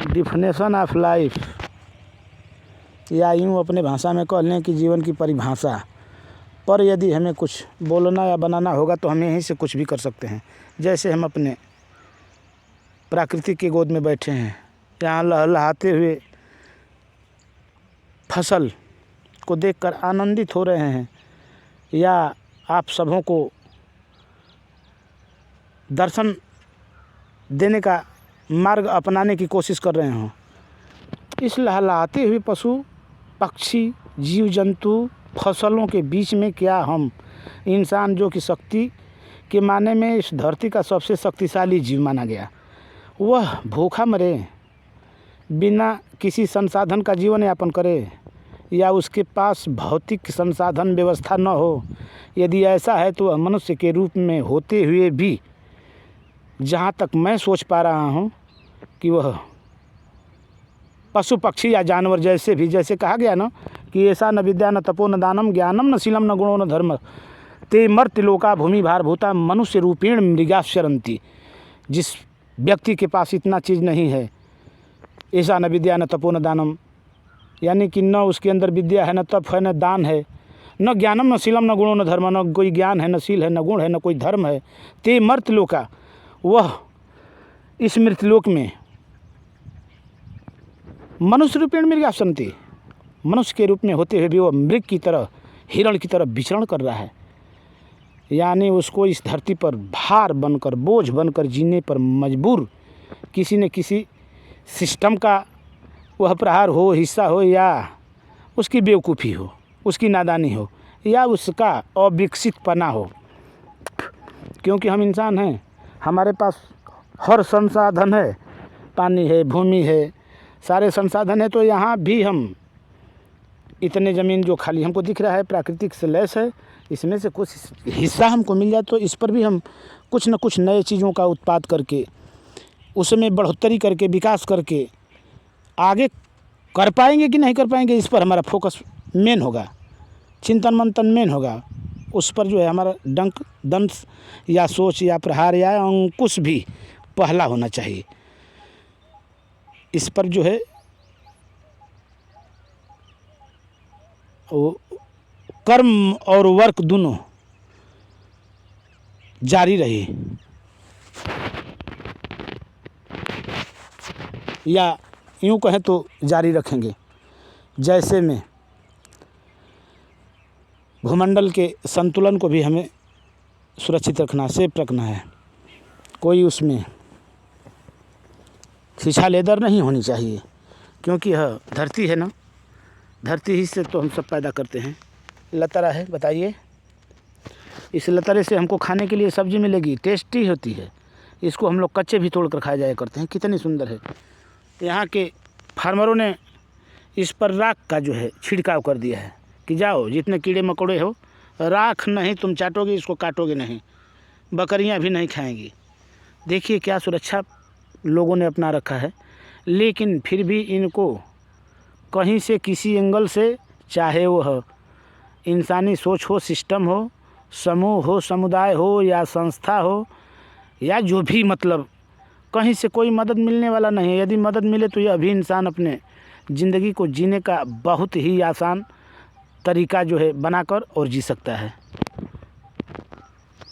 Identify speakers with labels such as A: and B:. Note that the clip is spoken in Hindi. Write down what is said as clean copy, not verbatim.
A: डिफिनेशन ऑफ लाइफ, या यूँ अपने भाषा में कह लें कि जीवन की परिभाषा पर यदि हमें कुछ बोलना या बनाना होगा तो हम यहीं से कुछ भी कर सकते हैं। जैसे हम अपने प्राकृतिक की गोद में बैठे हैं, यहाँ लहलहाते हुए फसल को देखकर आनंदित हो रहे हैं, या आप सबों को दर्शन देने का मार्ग अपनाने की कोशिश कर रहे हों। इस लहलहाते हुए पशु पक्षी जीव जंतु फसलों के बीच में क्या हम इंसान, जो कि शक्ति के माने में इस धरती का सबसे शक्तिशाली जीव माना गया, वह भूखा मरे, बिना किसी संसाधन का जीवन यापन करे, या उसके पास भौतिक संसाधन व्यवस्था न हो? यदि ऐसा है तो वह मनुष्य के रूप में होते हुए भी, जहाँ तक मैं सोच पा रहा हूँ, कि वह पशु पक्षी या जानवर जैसे भी, जैसे कहा गया ना कि ऐसा न विद्या न तपो न दानम ज्ञानम न शीलम न गुणो न धर्म ते मर्त्यलोका भूमि भार भूता मनुष्य रूपेण मृगाश्चरन्ति। जिस व्यक्ति के पास इतना चीज़ नहीं है, ऐसा न विद्या न तपो न दानम, यानी कि न उसके अंदर विद्या है, न तप है, न दान है, न ज्ञानम न शीलम न गुणो न धर्म, न कोई ज्ञान है, न शील है, न गुण है, न कोई धर्म है, ते मर्त्यलोका, वह इस मृतलोक में मनुष्य रूपेण मृगाश्चरन्ति, मनुष्य के रूप में होते हुए भी वह मृग की तरह, हिरण की तरह विचरण कर रहा है। यानी उसको इस धरती पर भार बनकर, बोझ बनकर जीने पर मजबूर किसी न किसी सिस्टम का वह प्रहार हो, हिस्सा हो, या उसकी बेवकूफ़ी हो, उसकी नादानी हो, या उसका अविकसितपना हो। क्योंकि हम इंसान हैं, हमारे पास हर संसाधन है, पानी है, भूमि है, सारे संसाधन है, तो यहाँ भी हम इतने ज़मीन जो खाली हमको दिख रहा है प्राकृतिक से लैस है, इसमें से कुछ हिस्सा हमको मिल जाए तो इस पर भी हम कुछ न कुछ नए चीज़ों का उत्पाद करके, उसमें बढ़ोतरी करके, विकास करके आगे कर पाएंगे कि नहीं कर पाएंगे, इस पर हमारा फोकस मेन होगा, चिंतन मंथन मेन होगा। उस पर जो है हमारा दंश या सोच या प्रहार या अंकुश भी पहला होना चाहिए। इस पर जो है वो कर्म और वर्क दोनों जारी रहे, या यूँ कहें तो जारी रखेंगे। जैसे में भूमंडल के संतुलन को भी हमें सुरक्षित रखना, सेफ रखना है। कोई उसमें खिंचा लेदर नहीं होनी चाहिए, क्योंकि यह धरती है ना, धरती ही से तो हम सब पैदा करते हैं। लतरा है, बताइए, इस लतरे से हमको खाने के लिए सब्ज़ी मिलेगी, टेस्टी होती है। इसको हम लोग कच्चे भी तोड़ कर खाया जाया करते हैं, कितनी सुंदर है। यहाँ के फार्मरों ने इस पर राख का जो है छिड़काव कर दिया है कि जाओ जितने कीड़े मकोड़े हो, राख नहीं तुम चाटोगे, इसको काटोगे नहीं, बकरियाँ भी नहीं खाएंगी। देखिए क्या सुरक्षा लोगों ने अपना रखा है। लेकिन फिर भी इनको कहीं से किसी एंगल से, चाहे वह इंसानी सोच हो, सिस्टम हो, समूह हो, समुदाय हो, या संस्था हो, या जो भी, मतलब कहीं से कोई मदद मिलने वाला नहीं है। यदि मदद मिले तो यह भी इंसान अपने ज़िंदगी को जीने का बहुत ही आसान तरीका जो है बनाकर और जी सकता है।